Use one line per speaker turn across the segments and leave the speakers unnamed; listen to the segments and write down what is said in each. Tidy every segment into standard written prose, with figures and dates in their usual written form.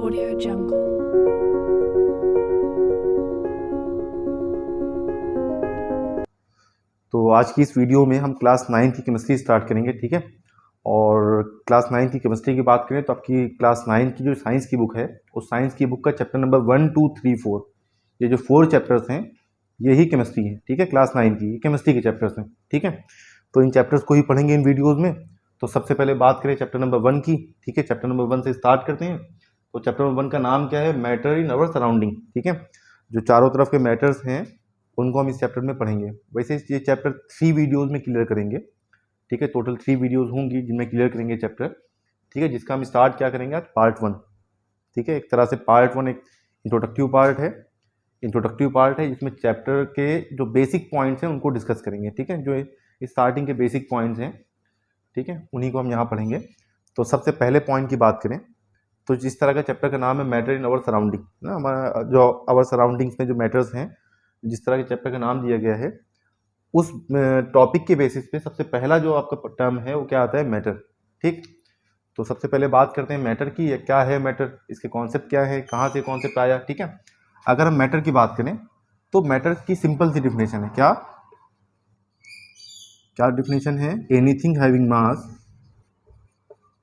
Audio Jungle.
तो आज की इस वीडियो में हम क्लास 9 की केमिस्ट्री स्टार्ट करेंगे, ठीक है। और क्लास 9 की केमिस्ट्री की बात करें तो आपकी क्लास 9 की जो साइंस की बुक है, उस साइंस की बुक का चैप्टर नंबर 1, 2, 3, 4, ये जो 4 चैप्टर्स हैं यही केमिस्ट्री है, ठीक है। क्लास 9 की केमिस्ट्री के चैप्टर्स हैं, ठीक है। तो इन चैप्टर्स को ही पढ़ेंगे इन वीडियोज़ में। तो सबसे पहले बात करें चैप्टर नंबर 1 की, ठीक है। चैप्टर नंबर 1 से स्टार्ट करते हैं। तो चैप्टर नंबर 1 का नाम क्या है? मैटर इन अवर सराउंडिंग, ठीक है। जो चारों तरफ के मैटर्स हैं उनको हम इस चैप्टर में पढ़ेंगे। वैसे ये चैप्टर 3 वीडियोज़ में क्लियर करेंगे, ठीक है। टोटल 3 वीडियोज़ होंगी जिनमें क्लियर करेंगे चैप्टर, ठीक है। जिसका हम स्टार्ट क्या करेंगे आज? पार्ट 1, ठीक है। एक तरह से पार्ट 1 एक इंट्रोडक्टिव पार्ट है, जिसमें चैप्टर के जो बेसिक पॉइंट्स हैं उनको डिस्कस करेंगे, ठीक है। जो स्टार्टिंग के बेसिक पॉइंट्स हैं, ठीक है, उन्हीं को हम यहाँ पढ़ेंगे। तो सबसे पहले पॉइंट की बात करें तो जिस तरह का चैप्टर का नाम है मैटर इन अवर सराउंडिंग ना, हमारा जो अवर सराउंडिंग्स में जो मैटर्स हैं, जिस तरह के चैप्टर का नाम दिया गया है, उस टॉपिक के बेसिस पे सबसे पहला जो आपका टर्म है वो क्या आता है? मैटर, ठीक। तो सबसे पहले बात करते हैं मैटर की। क्या है मैटर, इसके कॉन्सेप्ट क्या है, कहाँ से कॉन्सेप्ट आया, ठीक है। अगर हम मैटर की बात करें तो मैटर की सिंपल सी डिफिनेशन है। क्या क्या डिफिनेशन है? Anything having mass,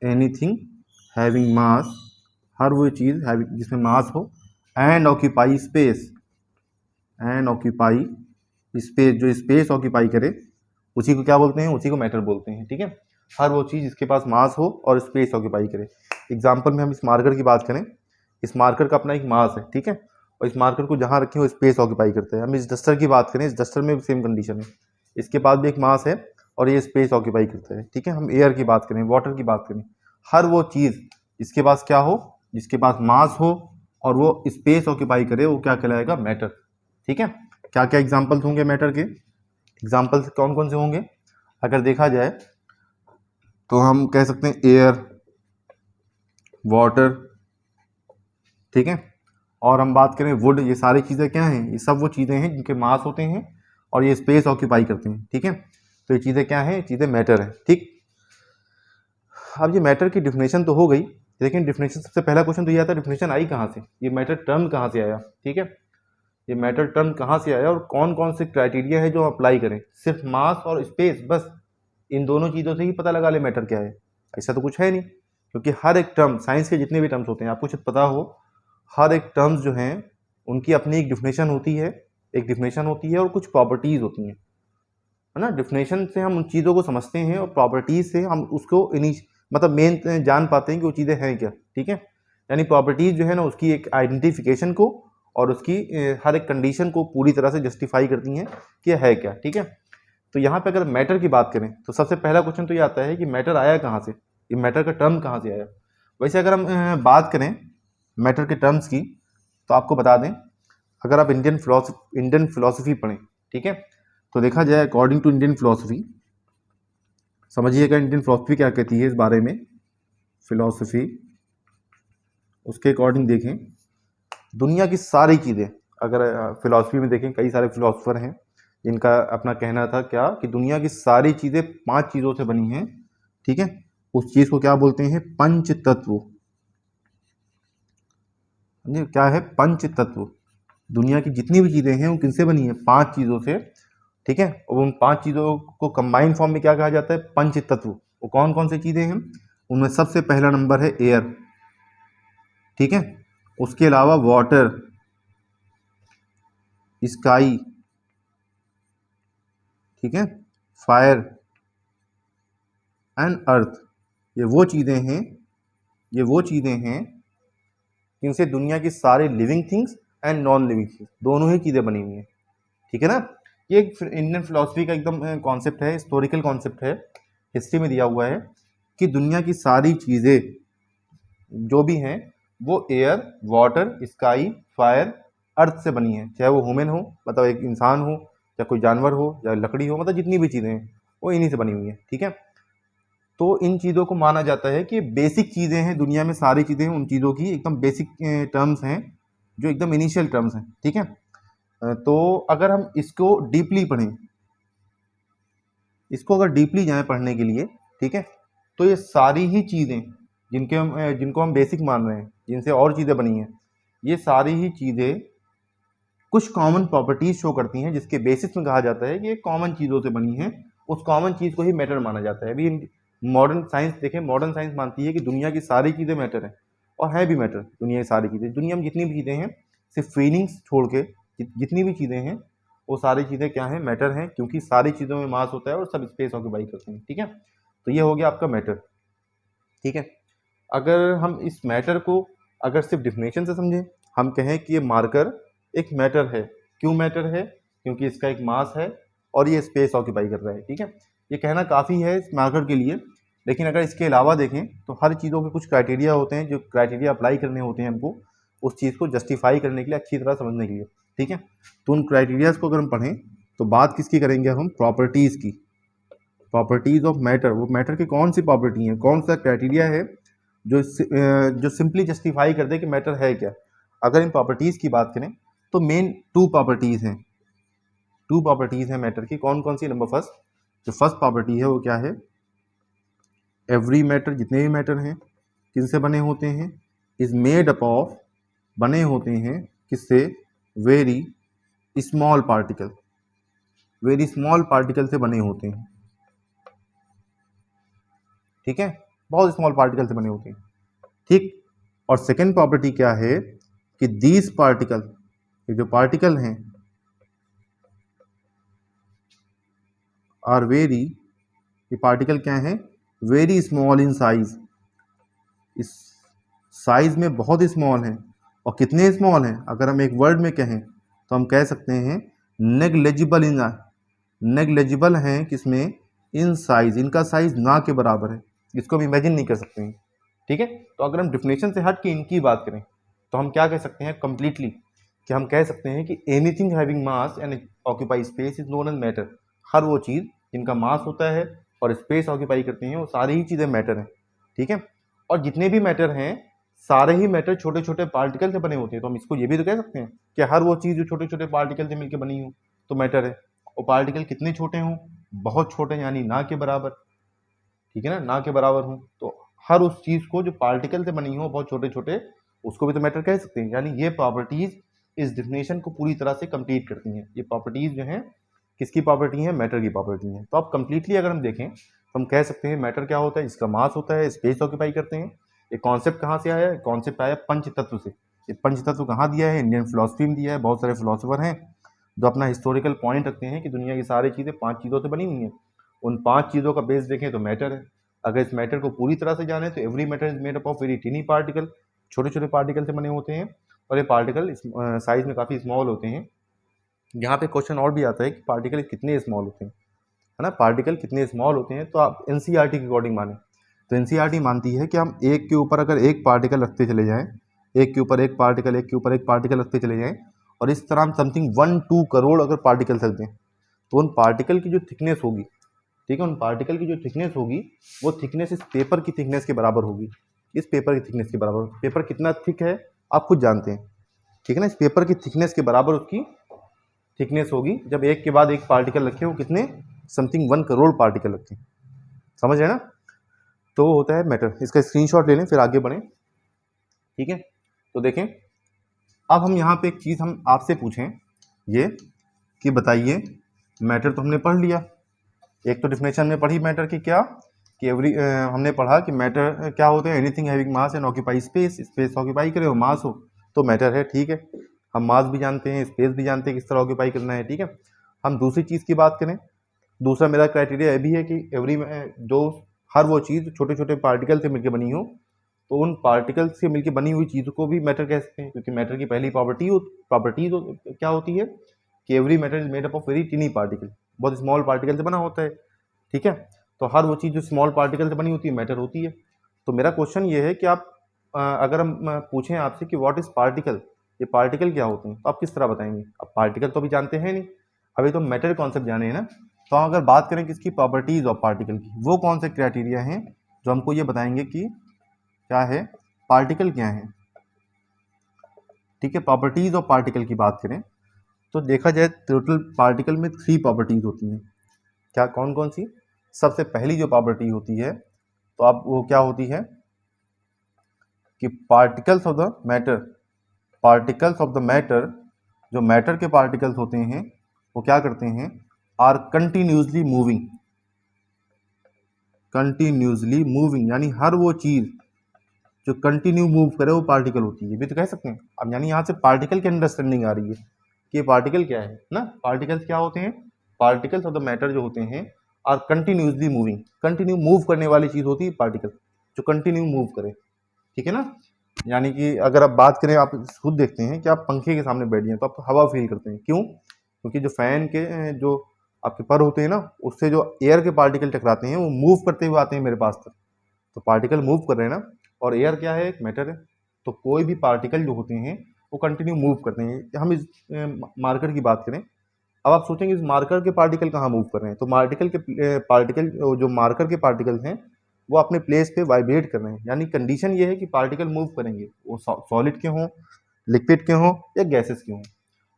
anything having mass, हर वो चीज़ जिसमें मास हो, and occupy space, and occupy space, जो स्पेस ऑक्यूपाई करे उसी को क्या बोलते हैं? उसी को मैटर बोलते हैं, ठीक है। हर वो चीज़ जिसके पास मास हो और स्पेस ऑक्यूपाई करे। एग्जाम्पल में हम इस मार्कर की बात करें, इस मार्कर का अपना एक मास है, ठीक है। और इस मार्कर को जहाँ रखें वो स्पेस ऑक्यूपाई करते हैं। हम इस डस्टर की बात करें, इस डस्टर में भी सेम कंडीशन है, इसके पास भी एक मास है और ये स्पेस ऑक्यूपाई करते हैं, ठीक है। हम एयर की बात करें, वाटर की बात करें, हर वो चीज़ जिसके पास क्या हो, जिसके पास मास हो और वो स्पेस ऑक्यूपाई करे, वो क्या कहलाएगा? मैटर, ठीक है। क्या क्या एग्जाम्पल्स होंगे मैटर के? एग्जाम्पल्स कौन कौन से होंगे? अगर देखा जाए तो हम कह सकते हैं एयर, वाटर, ठीक है। और हम बात करें वुड, ये सारी चीज़ें क्या हैं? ये सब वो चीज़ें हैं जिनके मास होते हैं और ये स्पेस ऑक्यूपाई करते हैं, ठीक है। तो ये चीज़ें क्या हैं? ये चीज़ें मैटर है, ठीक। अब ये मैटर की डिफिनेशन तो हो गई, लेकिन डिफिनेशन सबसे पहला क्वेश्चन तो ये आता है, डिफिनेशन आई कहाँ से? ये मैटर टर्म कहाँ से आया, ठीक है। ये मैटर टर्म कहाँ से आया और कौन कौन से क्राइटेरिया है जो अप्लाई करें? सिर्फ मास और स्पेस, बस इन दोनों चीज़ों से ही पता लगा ले मैटर क्या है? ऐसा तो कुछ है नहीं, क्योंकि हर एक टर्म, साइंस के जितने भी टर्म्स होते हैं, आपको शायद पता हो, हर एक टर्म्स जो हैं उनकी अपनी एक डिफिनेशन होती है, और कुछ प्रॉपर्टीज़ होती हैं, है ना। डिफिनेशन से हम उन चीज़ों को समझते हैं और प्रॉपर्टीज़ से हम उसको मतलब मेन जान पाते हैं कि वो चीज़ें हैं क्या, ठीक है। यानी प्रॉपर्टीज़ जो है ना, उसकी एक आइडेंटिफिकेशन को और उसकी हर एक कंडीशन को पूरी तरह से जस्टिफाई करती हैं कि है क्या, ठीक है। तो यहाँ पे अगर मैटर की बात करें तो सबसे पहला क्वेश्चन तो ये आता है कि मैटर आया कहाँ से, ये मैटर का टर्म कहाँ से आया। वैसे अगर हम बात करें मैटर के टर्म्स की तो आपको बता दें, अगर आप इंडियन फिलोसफी पढ़ें, ठीक है, तो देखा जाए अकॉर्डिंग टू इंडियन फिलोसफी, समझिएगा इंडियन फिलोसफी क्या कहती है इस बारे में। फिलोसफी, उसके अकॉर्डिंग देखें, दुनिया की सारी चीज़ें, अगर फिलोसफी में देखें, कई सारे फिलोसफर हैं जिनका अपना कहना था क्या, कि दुनिया की सारी चीज़ें 5 चीज़ों से बनी हैं, ठीक है। उस चीज़ को क्या बोलते हैं? पंच तत्व। क्या है? पंच तत्व। दुनिया की जितनी भी चीज़ें हैं वो किनसे बनी है? 5 चीज़ों से, ठीक है। और उन 5 चीज़ों को कंबाइन फॉर्म में क्या कहा जाता है? पंच तत्व। वो कौन कौन सी चीज़ें हैं? उनमें सबसे पहला नंबर है एयर, ठीक है। उसके अलावा वाटर, स्काई, ठीक है, फायर एंड अर्थ। ये वो चीज़ें हैं जिनसे दुनिया की सारी living things and non living things दोनों ही चीज़ें बनी हुई हैं, ठीक है ना। ये एक इंडियन फिलोसफी का एकदम कॉन्सेप्ट है, हिस्टोरिकल कॉन्सेप्ट है, हिस्ट्री में दिया हुआ है कि दुनिया की सारी चीज़ें जो भी हैं वो एयर, वाटर, स्काई, फायर, अर्थ से बनी है। चाहे वो ह्यूमन हो, मतलब एक इंसान हो, या कोई जानवर हो, या लकड़ी हो, मतलब जितनी भी चीज़ें हैं वो इन्हीं से बनी हुई हैं, ठीक है। तो इन चीज़ों को माना जाता है कि बेसिक चीज़ें हैं दुनिया में, सारी चीज़ें हैं उन चीज़ों की एकदम बेसिक टर्म्स हैं, जो एकदम इनिशियल टर्म्स हैं, ठीक है। तो अगर हम इसको डीपली पढ़ें, इसको अगर डीपली जाएं पढ़ने के लिए, ठीक है, तो ये सारी ही चीज़ें जिनको हम बेसिक मान रहे हैं, जिनसे और चीज़ें बनी हैं, ये सारी ही चीज़ें कुछ कॉमन प्रॉपर्टीज शो करती हैं, जिसके बेसिस में कहा जाता है कि ये कॉमन चीज़ों से बनी है, उस कॉमन चीज़ को ही मैटर माना जाता है। अभी मॉडर्न साइंस देखें, मॉडर्न साइंस मानती है कि दुनिया की सारी चीज़ें मैटर हैं, और है भी मैटर। दुनिया की सारी चीज़ें, दुनिया में जितनी भी चीज़ें हैं, सिर्फ फीलिंग्स छोड़ के जितनी भी चीज़ें हैं वो सारी चीज़ें क्या हैं, मैटर हैं, क्योंकि सारी चीज़ों में मास होता है और सब स्पेस ऑक्यूपाई करते हैं। ठीक है, तो ये हो गया आपका मैटर। ठीक है, अगर हम इस मैटर को अगर सिर्फ डिफिनेशन से समझें, हम कहें कि ये मार्कर एक मैटर है। क्यों मैटर है? क्योंकि इसका एक मास है और ये स्पेस ऑक्यूपाई कर रहा है। ठीक है, ये कहना काफ़ी है इस मार्कर के लिए, लेकिन अगर इसके अलावा देखें तो हर चीज़ों के कुछ क्राइटेरिया होते हैं, जो क्राइटेरिया अप्लाई करने होते हैं हमको उस चीज़ को जस्टिफाई करने के लिए, अच्छी तरह समझने के लिए। ठीक है, तो उन क्राइटेरियाज को अगर हम पढ़ें तो बात किसकी करेंगे हम? प्रॉपर्टीज़ की। प्रॉपर्टीज़ ऑफ मैटर, वो मैटर की कौन सी प्रॉपर्टी है, कौन सा क्राइटेरिया है जो सिंपली जस्टिफाई कर दे कि मैटर है क्या। अगर इन प्रॉपर्टीज़ की बात करें तो मेन टू प्रॉपर्टीज़ हैं, टू प्रॉपर्टीज़ हैं मैटर की। कौन कौन सी? नंबर फर्स्ट, जो फर्स्ट प्रॉपर्टी है वो क्या है? एवरी मैटर, जितने भी मैटर हैं किनसे बने होते हैं? इज मेड अप ऑफ, बने होते हैं किससे? Very small particle, very small particle से बने होते हैं। ठीक है, बहुत स्मॉल पार्टिकल से बने होते हैं। ठीक, और सेकेंड प्रॉपर्टी क्या है कि दीज पार्टिकल, ये जो पार्टिकल हैं, आर वेरी, ये पार्टिकल क्या हैं? वेरी स्मॉल इन साइज, इस साइज में बहुत स्मॉल हैं। और कितने स्मॉल हैं? अगर हम एक वर्ड में कहें तो हम कह सकते हैं नेग्लेजिबल इन, नेग्लेजिबल हैं किसमें? इन साइज, इनका साइज ना के बराबर है, इसको हम इमेजिन नहीं कर सकते हैं। ठीक है, तो अगर हम डिफिनेशन से हट के इनकी बात करें तो हम क्या कह सकते हैं कंप्लीटली, कि हम कह सकते हैं कि anything having mass and occupy space is known as matter. हर वो चीज़ जिनका मास होता है और स्पेस ऑक्यूपाई करती हैं वो सारी ही चीज़ें मैटर हैं। ठीक है, और जितने भी मैटर हैं सारे ही मैटर छोटे छोटे पार्टिकल से बने होते हैं। तो हम इसको ये भी तो कह सकते हैं कि हर वो चीज़ जो छोटे छोटे पार्टिकल से मिलकर बनी हो तो मैटर है। और पार्टिकल कितने छोटे हों? बहुत छोटे, यानी ना के बराबर। ठीक है ना, ना के बराबर हों, तो हर उस चीज़ को जो पार्टिकल से बनी हो बहुत छोटे छोटे, उसको भी तो मैटर कह सकते हैं। यानी ये प्रॉपर्टीज इस डिफिनेशन को पूरी तरह से कंप्लीट करती हैं। ये प्रॉपर्टीज जो हैं किसकी प्रॉपर्टी हैं? मैटर की प्रॉपर्टी हैं। तो अब कंप्लीटली अगर हम देखें तो हम कह सकते हैं मैटर क्या होता है? इसका मास होता है, स्पेस ऑक्यूपाई करते हैं। ये कॉन्सेप्ट कहाँ से आया है? कॉन्सेप्ट आया पंच तत्व से। ये पंच तत्व कहाँ दिया है? इंडियन फिलोसफी में दिया है। बहुत सारे फिलोसोफर हैं जो अपना हिस्टोरिकल पॉइंट रखते हैं कि दुनिया की सारी चीज़ें 5 चीज़ों से बनी हुई हैं। उन 5 चीज़ों का बेस देखें तो मैटर है। अगर इस मैटर को पूरी तरह से जाने तो every matter is made up of very tiny particle, छोटे छोटे पार्टिकल से बने होते हैं, और ये पार्टिकल साइज में काफ़ी स्मॉल होते हैं। यहाँ पे क्वेश्चन और भी आता है कि पार्टिकल कितने स्मॉल होते हैं, है ना, पार्टिकल कितने स्मॉल होते हैं। तो आप एनसीईआरटी के अकॉर्डिंग माने तो एनसीईआरटी मानती है कि हम एक के ऊपर अगर एक पार्टिकल रखते चले जाएं, एक के ऊपर एक पार्टिकल, एक के ऊपर एक पार्टिकल रखते चले जाएं, और इस तरह हम समथिंग 1-2 करोड़ अगर पार्टिकल रख दें तो उन पार्टिकल की जो थिकनेस होगी, ठीक है, उन पार्टिकल की जो थिकनेस होगी वो थिकनेस इस पेपर की थिकनेस के बराबर होगी। इस पेपर की थिकनेस के बराबर। पेपर कितना थिक है आप खुद जानते हैं, ठीक है ना। इस पेपर की थिकनेस के बराबर उसकी थिकनेस होगी जब एक के बाद एक पार्टिकल रखे हो, कितने? समथिंग 1 करोड़ पार्टिकल रखे, समझ रहे हैं ना। तो होता है मैटर। इसका स्क्रीनशॉट ले लें फिर आगे बढ़ें। ठीक है, तो देखें अब हम यहाँ पे एक चीज़ हम आपसे पूछें ये कि बताइए, मैटर तो हमने पढ़ लिया, एक तो डिफिनेशन में पढ़ी मैटर की क्या कि हमने पढ़ा कि मैटर क्या होते हैं? Anything having mass and occupy space, space occupy करे और मास हो तो मैटर है। ठीक है, हम मास भी जानते हैं, स्पेस भी जानते हैं किस तरह ऑक्यूपाई करना है। ठीक है, हम दूसरी चीज़ की बात करें, दूसरा मेरा क्राइटेरिया ये भी है कि जो हर वो चीज़ छोटे छोटे पार्टिकल से मिलकर बनी हो तो उन पार्टिकल से मिलकर बनी हुई चीज़ को भी मैटर कह सकते हैं, क्योंकि मैटर की पहली प्रॉपर्टी क्या होती है कि every matter is made up of very tiny particle, बहुत स्मॉल पार्टिकल से बना होता है। ठीक है, तो हर वो चीज़ जो स्मॉल पार्टिकल से बनी होती है मैटर होती है। तो मेरा क्वेश्चन ये है कि आप अगर हम पूछें आपसे कि व्हाट इज़ पार्टिकल, ये पार्टिकल क्या होते हैं, तो आप किस तरह बताएंगे? अब पार्टिकल तो अभी जानते हैं नहीं, अभी तो मैटर कॉन्सेप्ट जाने हैं ना। तो अगर बात करें किसकी? प्रॉपर्टीज़ ऑफ पार्टिकल की, वो कौन से क्राइटेरिया हैं जो हमको ये बताएंगे कि क्या है, पार्टिकल क्या है। ठीक है, प्रॉपर्टीज़ ऑफ पार्टिकल की बात करें तो देखा जाए टोटल पार्टिकल में 3 प्रॉपर्टीज़ होती हैं। क्या, कौन कौन सी? सबसे पहली जो प्रॉपर्टी होती है तो अब वो क्या होती है कि particles of the matter, particles of the matter, जो मैटर के पार्टिकल्स होते हैं वो क्या करते हैं, are continuously moving, continuously moving, यानी हर वो चीज जो कंटिन्यू मूव करे वो पार्टिकल होती है, भी तो कह सकते हैं। अब यानी यहाँ से पार्टिकल की अंडरस्टैंडिंग आ रही है कि पार्टिकल क्या है ना। पार्टिकल्स क्या होते हैं, पार्टिकल्स ऑफ द मैटर जो होते हैं are continuously moving, continue move करने वाली चीज होती है पार्टिकल, जो कंटिन्यू मूव करे, ठीक है ना। यानी कि अगर आप बात करें, आप खुद देखते हैं कि आप पंखे के सामने बैठ जाए तो आप हवा फील करते हैं, क्यों? क्योंकि जो फैन के जो आपके पर होते हैं ना, उससे जो एयर के पार्टिकल टकराते हैं वो मूव करते हुए आते हैं मेरे पास तक, तो पार्टिकल मूव कर रहे हैं ना। और एयर क्या है, एक मैटर है, तो कोई भी पार्टिकल जो होते हैं वो कंटिन्यू मूव करते हैं। हम इस मार्कर की बात करें, अब आप सोचेंगे इस मार्कर के पार्टिकल कहाँ मूव कर रहे हैं, तो पार्टिकल जो मार्कर के पार्टिकल्स हैं वो अपने प्लेस पे वाइब्रेट कर रहे हैं, यानी कंडीशन ये है कि पार्टिकल मूव करेंगे, वो सॉलिड के हों, लिक्विड के हों या गैसेस के हों।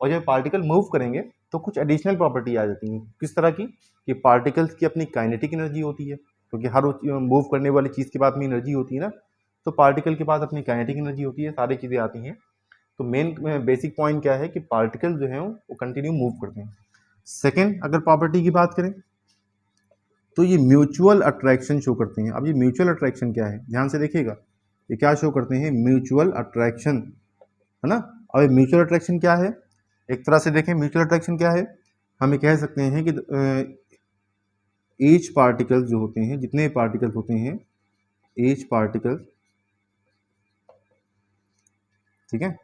और जब पार्टिकल मूव करेंगे तो कुछ एडिशनल प्रॉपर्टी आ जाती हैं, किस तरह की, कि पार्टिकल्स की अपनी काइनेटिक एनर्जी होती है, क्योंकि हर मूव करने वाली चीज़ के पास में एनर्जी होती है ना, तो पार्टिकल के पास अपनी काइनेटिक एनर्जी होती है, सारी चीज़ें आती हैं। तो मेन बेसिक पॉइंट क्या है कि पार्टिकल जो है वो कंटिन्यू मूव करते हैं। सेकेंड, अगर प्रॉपर्टी की बात करें तो ये म्यूचुअल अट्रैक्शन शो करते हैं। अब ये म्यूचुअल अट्रैक्शन क्या है, ध्यान से देखिएगा, ये क्या शो करते हैं, म्यूचुअल अट्रैक्शन, है ना। अब ये म्यूचुअल अट्रैक्शन क्या है, एक तरह से देखें म्यूचुअल अट्रैक्शन क्या है, हम ये कह सकते हैं कि एच पार्टिकल जो होते हैं, जितने पार्टिकल्स होते हैं एच पार्टिकल, ठीक है,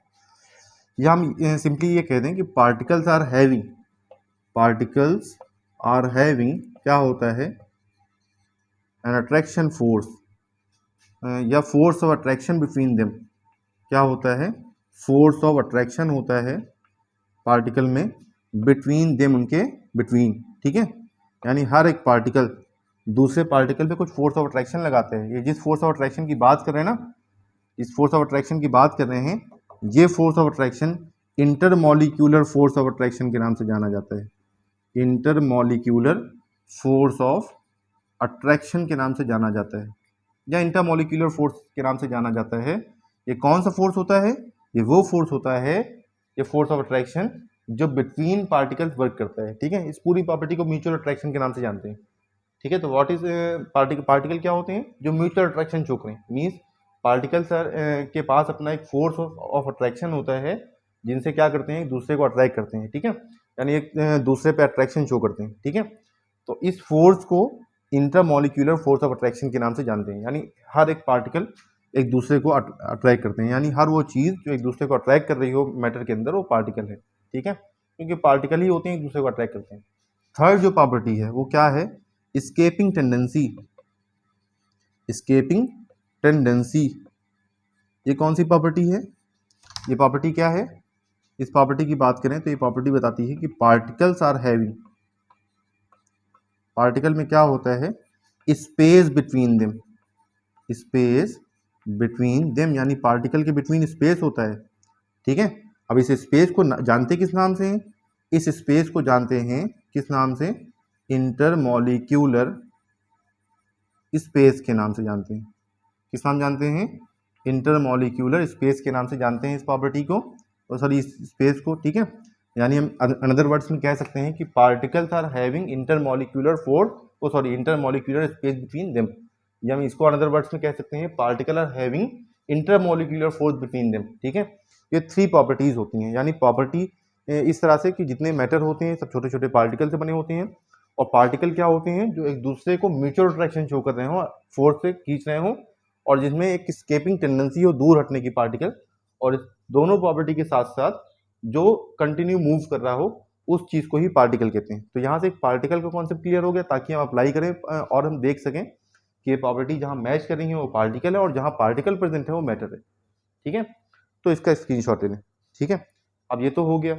या हम सिंपली ये कह दें कि particles are having, particles are having क्या होता है, एन अट्रैक्शन फोर्स, या force of attraction between them, क्या होता है, फोर्स ऑफ अट्रैक्शन होता है पार्टिकल में, बिटवीन देम, उनके बिटवीन, ठीक है। यानी हर एक पार्टिकल दूसरे पार्टिकल पे कुछ फोर्स ऑफ अट्रैक्शन लगाते हैं। ये जिस फोर्स ऑफ अट्रैक्शन की बात कर रहे हैं ना, इस फोर्स ऑफ अट्रैक्शन की बात कर रहे हैं, ये force of attraction intermolecular force of attraction के नाम से जाना जाता है, इंटरमॉलिक्यूलर फोर्स ऑफ अट्रैक्शन के नाम से जाना जाता है, या इंटरमॉलिक्यूलर फोर्स के नाम से जाना जाता है। ये कौन सा फोर्स होता है, ये वो फोर्स होता है, ये फोर्स ऑफ अट्रैक्शन जो बिटवीन पार्टिकल्स वर्क करता है, ठीक है। इस पूरी प्रॉपर्टी को म्यूचुअल अट्रैक्शन के नाम से जानते हैं, ठीक है। तो व्हाट इज पार्टिकल क्या होते हैं, जो म्यूचुअल अट्रैक्शन शो करें, मीन्स पार्टिकल्स के पास अपना एक फोर्स ऑफ अट्रैक्शन होता है, जिनसे क्या करते हैं, एक दूसरे को अट्रैक्ट करते हैं, ठीक है, यानी एक दूसरे पे अट्रैक्शन शो करते हैं, ठीक है। तो इस फोर्स को इंटरमॉलिक्यूलर फोर्स ऑफ अट्रैक्शन के नाम से जानते हैं, यानी हर एक पार्टिकल एक दूसरे को अट्रैक्ट करते हैं, यानी हर वो चीज़ जो एक दूसरे को अट्रैक्ट कर रही हो मैटर के अंदर वो पार्टिकल है, ठीक है, क्योंकि पार्टिकल ही होते हैं एक दूसरे को अट्रैक्ट करते हैं। थर्ड जो प्रॉपर्टी है वो क्या है, स्केपिंग टेंडेंसी, स्केपिंग टेंडेंसी, ये कौन सी प्रॉपर्टी है, ये प्रॉपर्टी क्या है, इस प्रॉपर्टी की बात करें तो ये प्रॉपर्टी बताती है कि पार्टिकल्स आर हैविंग, पार्टिकल में क्या होता है, space between them, space between them, यानी पार्टिकल के बिटवीन स्पेस होता है, ठीक है। अब इस स्पेस को जानते किस नाम से हैं, इस स्पेस को जानते हैं किस नाम से, इंटरमॉलिक्यूलर स्पेस के नाम से जानते हैं, किस नाम जानते हैं, इंटरमॉलिक्यूलर स्पेस के नाम से जानते हैं इस प्रॉपर्टी को, और सॉरी इस स्पेस को, ठीक है। यानी हम अनदर वर्ड्स में कह सकते हैं कि particles are having intermolecular force, oh sorry intermolecular space between them, या हम इसको अनदर वर्ड्स में कह सकते हैं particle are having intermolecular force between them, ठीक है। ये थ्री प्रॉपर्टीज होती हैं, यानी प्रॉपर्टी इस तरह से कि जितने मैटर होते हैं सब छोटे छोटे पार्टिकल से बने होते हैं, और पार्टिकल क्या होते हैं, जो एक दूसरे को म्यूचुअल अट्रैक्शन शो कर रहे हो, फोर्स से खींच रहे हो, और जिसमें एक स्केपिंग टेंडेंसी हो दूर हटने की पार्टिकल, और इस दोनों प्रॉपर्टी के साथ साथ जो कंटिन्यू मूव कर रहा हो उस चीज़ को ही पार्टिकल कहते हैं। तो यहाँ से एक पार्टिकल का कॉन्सेप्ट क्लियर हो गया, ताकि हम अप्लाई करें और हम देख सकें कि ये प्रॉपर्टी जहाँ मैच कर रही है वो पार्टिकल है, और जहाँ पार्टिकल प्रेजेंट है वो मैटर है, ठीक है। तो इसका स्क्रीनशॉट ले लें, ठीक है। अब ये तो हो गया।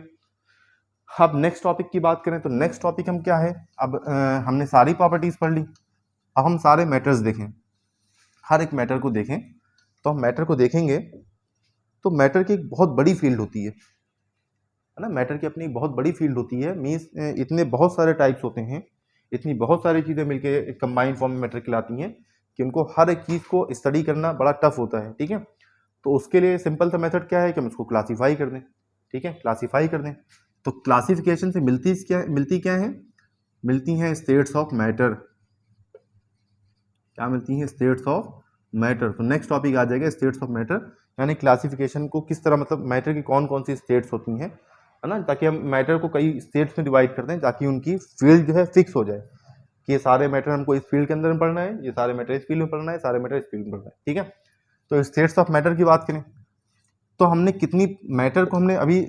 अब नेक्स्ट टॉपिक की बात करें तो नेक्स्ट टॉपिक हम क्या है, अब हमने सारी प्रॉपर्टीज पढ़ ली, अब हम सारे मैटर्स देखें, हर एक मैटर को देखें। तो हम मैटर को देखेंगे तो मैटर की एक बहुत बड़ी फील्ड होती है ना, मैटर की अपनी बहुत बड़ी फील्ड होती है, मीन्स इतने बहुत सारे टाइप्स होते हैं, इतनी बहुत सारी चीज़ें मिलकर एक कंबाइंड फॉर्म में मैटर कहलाती हैं कि उनको हर एक चीज़ को स्टडी करना बड़ा टफ होता है, ठीक है। तो उसके लिए सिंपल सा मेथड क्या है कि हम इसको क्लासीफाई कर दें, ठीक है, क्लासीफाई कर दें। तो क्लासिफिकेशन से मिलती क्या है, मिलती हैं स्टेट्स ऑफ मैटर। क्या मिलती हैं? States of matter. तो नेक्स्ट टॉपिक आ जाएगा स्टेट्स ऑफ मैटर, यानी क्लासिफिकेशन को किस तरह, मतलब मैटर की कौन कौन सी स्टेट्स होती हैं, है ना, ताकि हम मैटर को कई स्टेट्स में डिवाइड कर दें ताकि उनकी फील्ड जो है फिक्स हो जाए कि ये सारे मैटर हमको इस फील्ड के अंदर में पढ़ना है, ये सारे मैटर इस फील्ड में पढ़ना है, सारे मैटर इस फील्ड में पढ़ना है, ठीक है। तो स्टेट्स ऑफ मैटर की बात करें तो हमने कितनी मैटर को हमने अभी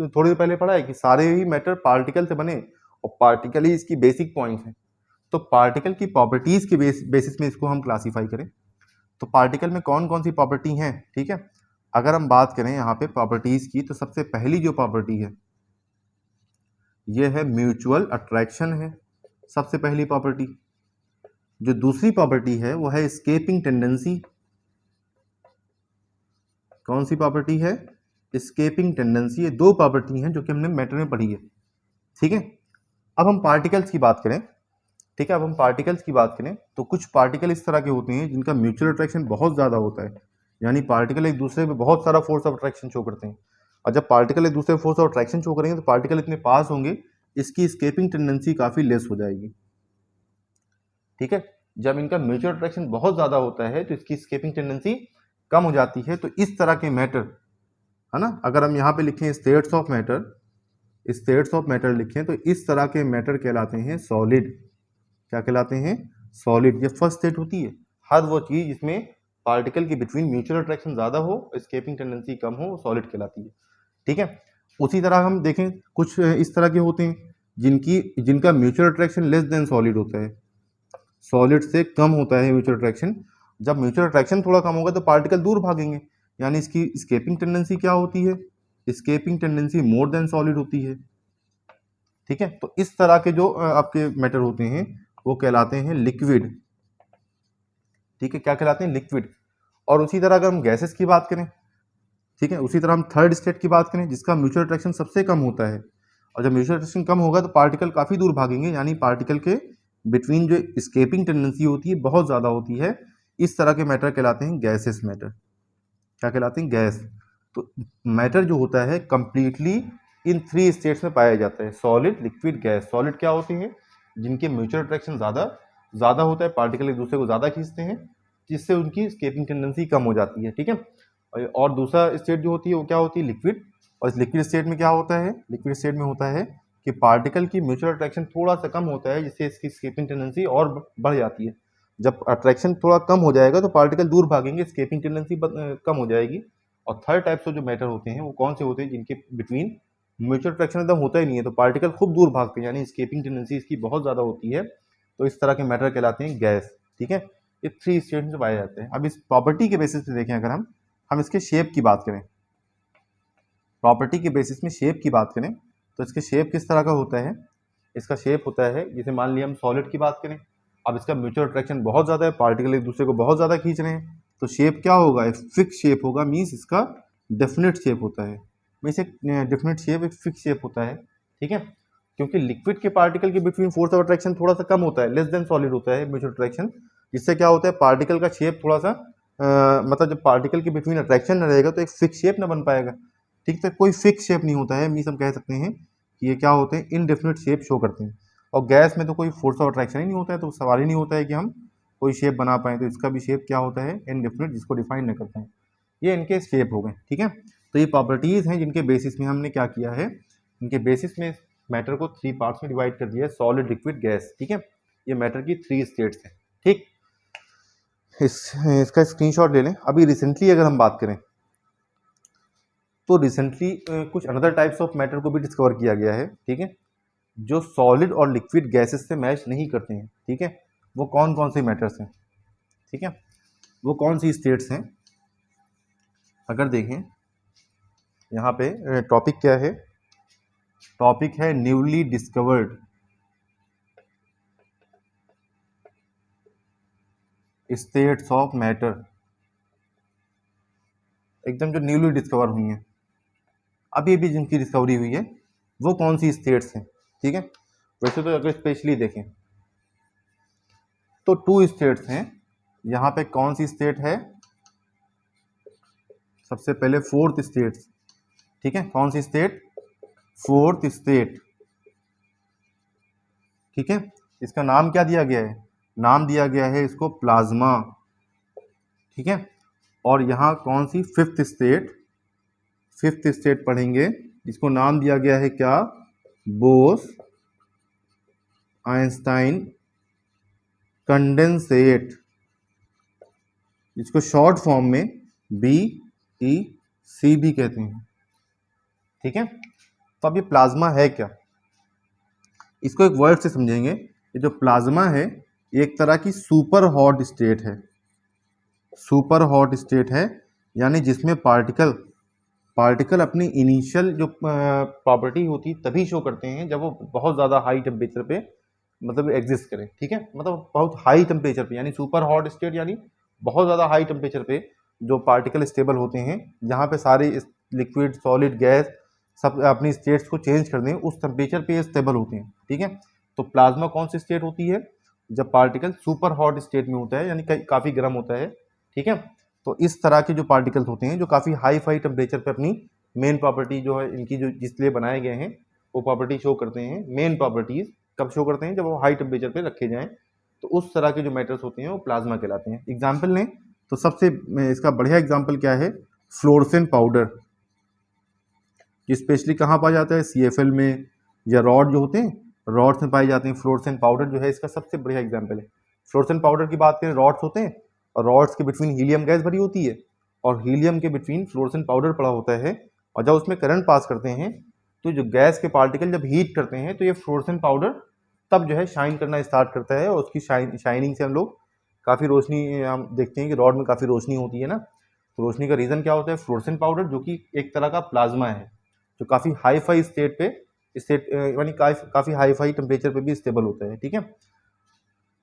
थोड़ी देर पहले पढ़ा है कि सारे ही मैटर पार्टिकल से बने और पार्टिकल ही इसकी बेसिक पॉइंट्स हैं। तो पार्टिकल की प्रॉपर्टीज के बेसिस में इसको हम क्लासीफाई करें तो पार्टिकल में कौन कौन सी प्रॉपर्टी हैं, ठीक है। अगर हम बात करें यहाँ पे प्रॉपर्टीज की तो सबसे पहली जो प्रॉपर्टी है ये है म्यूचुअल अट्रैक्शन है, सबसे पहली प्रॉपर्टी। जो दूसरी प्रॉपर्टी है वो है एस्केपिंग टेंडेंसी। कौन सी प्रॉपर्टी है? Escaping tendency. ये दो प्रॉपर्टी हैं जो कि हमने मैटर में पढ़ी है, ठीक है। अब हम पार्टिकल्स की बात करें, ठीक है, अब हम पार्टिकल्स की बात करें तो कुछ पार्टिकल इस तरह के होते हैं जिनका म्यूचुअल अट्रैक्शन बहुत ज़्यादा होता है, यानी पार्टिकल एक दूसरे पे बहुत सारा फोर्स ऑफ अट्रैक्शन शो करते हैं। और जब पार्टिकल एक दूसरे फोर्स ऑफ अट्रैक्शन शो करेंगे तो पार्टिकल इतने पास होंगे, इसकी एस्केपिंग टेंडेंसी काफ़ी लेस हो जाएगी, ठीक है। जब इनका म्यूचुअल अट्रैक्शन बहुत ज़्यादा होता है तो इसकी एस्केपिंग टेंडेंसी कम हो जाती है। तो इस तरह के मैटर, है ना, अगर हम यहाँ पे लिखें states of matter, states of matter लिखें तो इस तरह के मैटर कहलाते हैं सॉलिड। क्या कहलाते हैं? सॉलिड। ये फर्स्ट स्टेट होती है। हर वो चीज़ जिसमें पार्टिकल के बिटवीन म्यूचुअल अट्रैक्शन ज़्यादा हो, एस्केपिंग टेंडेंसी कम हो, वो सॉलिड कहलाती है, ठीक है। उसी तरह हम देखें कुछ इस तरह के होते हैं जिनका mutual attraction less than solid होता है, सॉलिड से कम होता है म्यूचुअल अट्रैक्शन। जब म्यूचुअल अट्रैक्शन थोड़ा कम होगा तो पार्टिकल दूर भागेंगे, यानी इसकी एस्केपिंग टेंडेंसी क्या होती है? Escaping tendency more than solid होती है, ठीक है। तो इस तरह के जो आपके मैटर होते हैं वो कहलाते हैं लिक्विड, ठीक है। क्या कहलाते हैं? लिक्विड। और उसी तरह अगर हम गैसेस की बात करें, ठीक है, उसी तरह हम थर्ड स्टेट की बात करें जिसका म्यूचुअल अट्रैक्शन सबसे कम होता है, और जब म्यूचुअल अट्रैक्शन कम होगा तो पार्टिकल काफ़ी दूर भागेंगे, यानी पार्टिकल के बिटवीन जो एस्केपिंग टेंडेंसी होती है बहुत ज़्यादा होती है। इस तरह के मैटर कहलाते हैं गैसेस मैटर। क्या कहलाते हैं? गैस। तो मैटर जो होता है कंप्लीटली इन थ्री स्टेट्स में पाया जाता है, सॉलिड, लिक्विड, गैस। सॉलिड क्या होते हैं? जिनके म्यूचुअल अट्रैक्शन ज़्यादा होता है, पार्टिकल एक दूसरे को ज़्यादा खींचते हैं, जिससे उनकी एस्केपिंग टेंडेंसी कम हो जाती है, ठीक है। और दूसरा स्टेट जो होती है वो क्या होती है? लिक्विड। और इस लिक्विड स्टेट में क्या होता है? लिक्विड स्टेट में होता है कि पार्टिकल की म्यूचुअल अट्रैक्शन थोड़ा सा कम होता है, जिससे इसकी एस्केपिंग टेंडेंसी और बढ़ जाती है। जब अट्रैक्शन थोड़ा कम हो जाएगा तो पार्टिकल दूर भागेंगे, एस्केपिंग टेंडेंसी कम हो जाएगी। और थर्ड टाइप्स ऑफ जो मैटर होते हैं वो कौन से होते हैं? जिनके बिटवीन म्यूचुअल अट्रैक्शन एकदम होता ही नहीं है, तो पार्टिकल खूब दूर भागते हैं, यानी एस्केपिंग टेंडेंसी इसकी बहुत ज़्यादा होती है। तो इस तरह के मैटर कहलाते हैं गैस, ठीक है। ये थ्री स्टेट में पाए जाते हैं। अब इस प्रॉपर्टी के बेसिस पे देखें, अगर हम इसके शेप की बात करें, प्रॉपर्टी के बेसिस में शेप की बात करें तो इसके शेप किस तरह का होता है? इसका शेप होता है, जैसे मान लिया हम सॉलिड की बात करें, अब इसका म्यूचुअल अट्रैक्शन बहुत ज़्यादा है, पार्टिकल एक दूसरे को बहुत ज़्यादा खींच रहे हैं, तो शेप क्या होगा? एक फिक्स शेप होगा, मीन्स इसका डेफिनेट शेप होता है। मीन्स एक डेफिनेट शेप, एक फिक्स शेप होता है, ठीक है। क्योंकि लिक्विड के पार्टिकल के बिटवीन फोर्स ऑफ अट्रैक्शन थोड़ा सा कम होता है, लेस देन सॉलिड होता है म्यूचुअल अट्रैक्शन, जिससे क्या होता है? पार्टिकल का शेप थोड़ा सा मतलब जब पार्टिकल के बिटवीन अट्रैक्शन न रहेगा तो एक फिक्स शेप ना बन पाएगा, ठीक है। कोई फिक्स शेप नहीं होता है, मीन्स हम कह सकते हैं कि ये क्या होते हैं? इनडेफिनेट शेप शो करते हैं। और गैस में तो कोई फोर्स ऑफ अट्रैक्शन ही नहीं होता है, तो सवाल ही नहीं होता है कि हम कोई शेप बना पाएँ, तो इसका भी शेप क्या होता है? इनडेफिनेट, जिसको डिफाइन न करते हैं। ये इनके शेप हो गए, ठीक है। तो ये प्रॉपर्टीज़ हैं जिनके बेसिस में हमने क्या किया है, इनके बेसिस में मैटर को थ्री पार्ट्स में डिवाइड कर दिया है, सॉलिड, लिक्विड, गैस, ठीक है। ये मैटर की थ्री स्टेट्स हैं, ठीक। इसका स्क्रीनशॉट ले लें। अभी रिसेंटली अगर हम बात करें तो रिसेंटली कुछ अनदर टाइप्स ऑफ मैटर को भी डिस्कवर किया गया है, ठीक है, जो सॉलिड और लिक्विड गैसेस से मैच नहीं करते हैं, ठीक है। वो कौन कौन से मैटर्स हैं, ठीक है, वो कौन सी स्टेट्स हैं? अगर देखें यहाँ पे टॉपिक क्या है? टॉपिक है newly discovered states of matter, एकदम जो न्यूली डिस्कवर हुई हैं, अभी अभी जिनकी डिस्कवरी हुई है, वो कौन सी स्टेट्स हैं, ठीक है। वैसे तो अगर स्पेशली देखें तो टू स्टेट्स हैं। यहाँ पे कौन सी स्टेट है? सबसे पहले फोर्थ स्टेट, ठीक है, कौन सी स्टेट, फोर्थ स्टेट, ठीक है। इसका नाम क्या दिया गया है, नाम दिया गया है इसको प्लाज्मा, ठीक है। और यहाँ कौन C fifth state, fifth state पढ़ेंगे, इसको नाम दिया गया है क्या, बोस आइंस्टाइन कंडेंसेट, इसको शॉर्ट फॉर्म में BEC भी कहते हैं, ठीक है। तो अब ये प्लाज्मा है क्या, इसको एक वर्ड से समझेंगे। ये जो प्लाज्मा है ये एक तरह की सुपर हॉट स्टेट है, सुपर हॉट स्टेट है, यानी जिसमें पार्टिकल अपनी इनिशियल जो प्रॉपर्टी होती है तभी शो करते हैं जब वो बहुत ज़्यादा हाई टेम्परेचर पे मतलब एग्जिस्ट करें, ठीक है। मतलब बहुत हाई टेम्परेचर पे, यानी सुपर हॉट स्टेट यानी बहुत ज़्यादा हाई टेम्परेचर पे जो पार्टिकल स्टेबल होते हैं, जहाँ पे सारे लिक्विड सॉलिड गैस सब अपनी स्टेट्स को चेंज कर दें, उस टेम्परेचर पे स्टेबल होते हैं, ठीक है। तो प्लाज्मा कौन सी स्टेट होती है, जब पार्टिकल सुपर हॉट स्टेट में होता है, यानी काफ़ी गर्म होता है, ठीक है। तो इस तरह के जो पार्टिकल्स होते हैं जो काफ़ी हाई फाई टेम्परेचर पे अपनी मेन प्रॉपर्टी जो है इनकी जो जिसलिए बनाए गए हैं वो प्रॉपर्टी शो करते हैं। मेन प्रॉपर्टीज कब शो करते हैं, जब वो हाई टेम्परेचर पे रखे जाएं, तो उस तरह के जो मैटर्स होते हैं वो प्लाज्मा कहलाते हैं। एग्जाम्पल लें तो सबसे इसका बढ़िया एग्जाम्पल क्या है, फ्लोरेसेंट पाउडर, स्पेशली कहाँ पाया जाता है, CFL में, या रॉड जो होते हैं रॉड्स में पाए जाते हैं। फ्लोरेसेंट पाउडर जो है इसका सबसे बढ़िया एग्जाम्पल है। फ्लोरेसेंट पाउडर की बात करें, रॉड्स होते हैं और रॉड्स के बिटवीन हीलियम गैस भरी होती है और हीलियम के बिटवीन फ्लोरेसेंट पाउडर पड़ा होता है, और जब उसमें करंट पास करते हैं तो जो गैस के पार्टिकल जब हीट करते हैं तो ये फ्लोरेसेंट पाउडर तब जो है शाइन करना स्टार्ट करता है, और उसकी शाइनिंग से हम लोग काफ़ी रोशनी हम देखते हैं कि रॉड में काफ़ी रोशनी होती है ना। तो रोशनी का रीज़न क्या होता है, फ्लोरेसेंट पाउडर जो कि एक तरह का प्लाज्मा है जो काफ़ी हाई फाई स्टेट पे यानी काफ़ी हाई फाई टेम्परेचर पे भी स्टेबल होता है, ठीक है।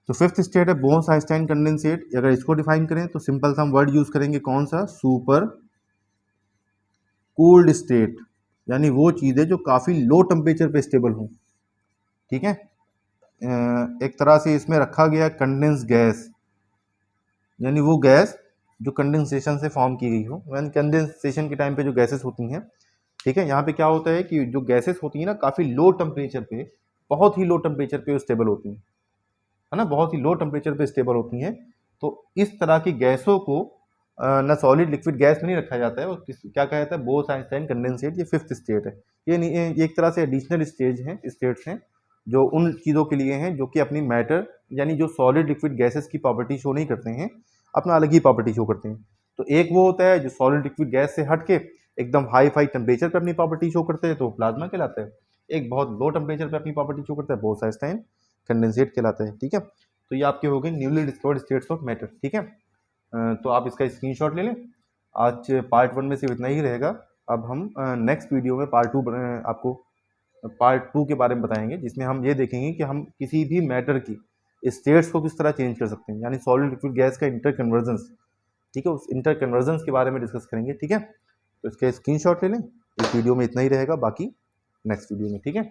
तो फिफ्थ स्टेट है बोस आइंस्टाइन कंडेंसेट। अगर इसको डिफाइन करें तो सिंपल सा हम वर्ड यूज करेंगे, कौन सा, सुपर कूल्ड स्टेट, यानी वो चीज़ें जो काफ़ी लो टेम्परेचर पे स्टेबल हों, ठीक है। एक तरह से इसमें रखा गया कंडेंस गैस, यानी वो गैस जो कंडेंसेशन से फॉर्म की गई हो, यानी कंडेंसेशन के टाइम पे जो गैसेस होती हैं, ठीक है। यहाँ पे क्या होता है कि जो गैसेस होती हैं ना काफ़ी लो टेम्परेचर पे, बहुत ही लो टेम्परेचर पे स्टेबल होती हैं, है ना, बहुत ही लो टेम्परेचर पे स्टेबल होती हैं। तो इस तरह की गैसों को न सॉलिड लिक्विड गैस में नहीं रखा जाता है, और क्या कहा जाता है, बोस आइंस्टाइन कंडेंसेट, ये फिफ्थ स्टेट है। ये एक तरह से एडिशनल स्टेट्स हैं जो उन चीज़ों के लिए हैं जो कि अपनी मैटर यानी जो सॉलिड लिक्विड गैसेस की प्रॉपर्टी शो नहीं करते हैं, अपना अलग ही प्रॉपर्टी शो करते हैं। तो एक वो होता है जो सॉलिड लिक्विड गैस से हट के एकदम हाई फाई टेम्परेचर पर अपनी प्रॉपर्टी शो करते हैं, तो प्लाज्मा कहलाता है। एक बहुत लो टेम्परेचर पर अपनी प्रॉपर्टी शो करता है, बोस आइंस्टाइन कंडेंसेट कहलाता है, ठीक है। तो ये आपके हो गए newly discovered states of matter, ठीक है। तो आप इसका स्क्रीनशॉट ले लें। आज पार्ट 1 में सिर्फ इतना ही रहेगा। अब हम नेक्स्ट वीडियो में पार्ट 2 आपको पार्ट 2 के बारे में बताएंगे, जिसमें हम ये देखेंगे कि हम किसी भी मैटर की स्टेट्स को किस तरह चेंज कर सकते हैं, यानी सॉलिड लिक्विड गैस का इंटर कन्वर्जेंस, ठीक है, उस इंटर कन्वर्जेंस के बारे में डिस्कस करेंगे, ठीक है। तो इसका स्क्रीनशॉट ले लें। इस वीडियो में इतना ही रहेगा, बाकी नेक्स्ट वीडियो में, ठीक है।